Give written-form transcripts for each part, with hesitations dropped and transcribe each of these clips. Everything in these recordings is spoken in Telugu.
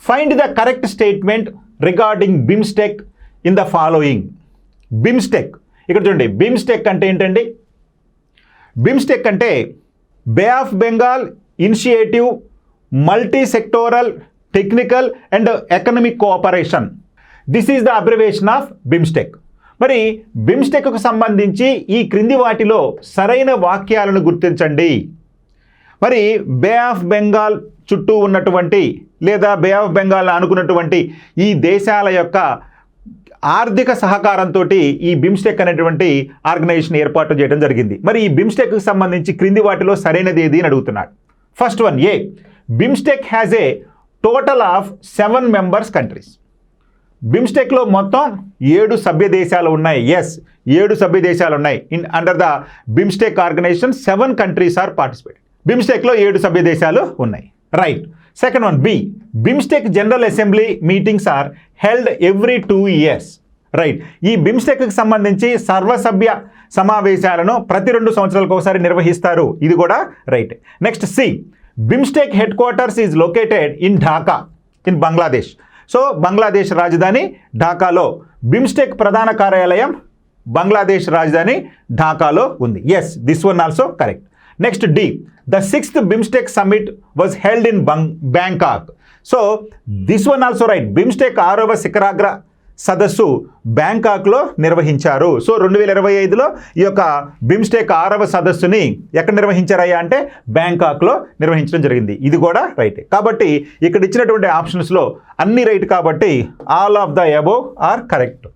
Find the correct statement regarding BIMSTEC in the following. BIMSTEC ఇక్కడ చూడండి, బిమ్స్టెక్ అంటే ఏంటండి? బిమ్స్టెక్ అంటే bay of Bengal initiative multi sectoral technical and economic cooperation. This is the abbreviation of BIMSTEC. మరి బిమ్స్టెక్కు సంబంధించి ఈ క్రింది వాటిలో సరైన వాక్యాలను గుర్తించండి. మరి బే ఆఫ్ బెంగాల్ చుట్టూ ఉన్నటువంటి లేదా బే ఆఫ్ బెంగాల్ అనుకున్నటువంటి ఈ దేశాల యొక్క ఆర్థిక సహకారంతో ఈ బిమ్స్టెక్ అనేటువంటి ఆర్గనైజేషన్ ఏర్పాటు చేయడం జరిగింది. మరి ఈ బిమ్స్టెక్కి సంబంధించి క్రింది వాటిలో సరైనది ఏది అని అడుగుతున్నాడు. First one, A BIMSTEC has a total of 7 members countries. బిమ్స్టెక్లో మొత్తం 7 సభ్య దేశాలు ఉన్నాయి. ఎస్, 7 సభ్య దేశాలు ఉన్నాయి. Under the BIMSTEC organisation 7 countries are participate. బిమ్స్టెక్లో 7 సభ్య దేశాలు ఉన్నాయి. Right. Second one, B BIMSTEC general assembly meetings are held every 2 years. Right. ఈ బిమ్స్టెక్కి సంబంధించి సర్వసభ్య సమావేశాలను ప్రతి 2 సంవత్సరాలకు ఒకసారి నిర్వహిస్తారు. ఇది కూడా right. Next C BIMSTEC headquarters is located in Dhaka in Bangladesh. So Bangladesh రాజధాని ఢాకాలో, బిమ్స్టెక్ ప్రధాన కార్యాలయం బంగ్లాదేశ్ రాజధాని ఢాకాలో ఉంది. Yes, this one also correct. Next D the 6th BIMSTEC summit was held in Bangkok. So this one also right. BIMSTEC 6వ శిఖరాగ్ర సదస్సు బ్యాంకాక్లో నిర్వహించారు. సో 2025లో ఈ యొక్క బిమ్స్టెక్ 6వ సదస్సుని ఎక్కడ నిర్వహించారయ్యా అంటే బ్యాంకాక్లో నిర్వహించడం జరిగింది. ఇది కూడా రైట్. కాబట్టి ఇక్కడ ఇచ్చినటువంటి ఆప్షన్స్లో అన్ని రైట్ కాబట్టి all of the above are correct.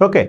Okay.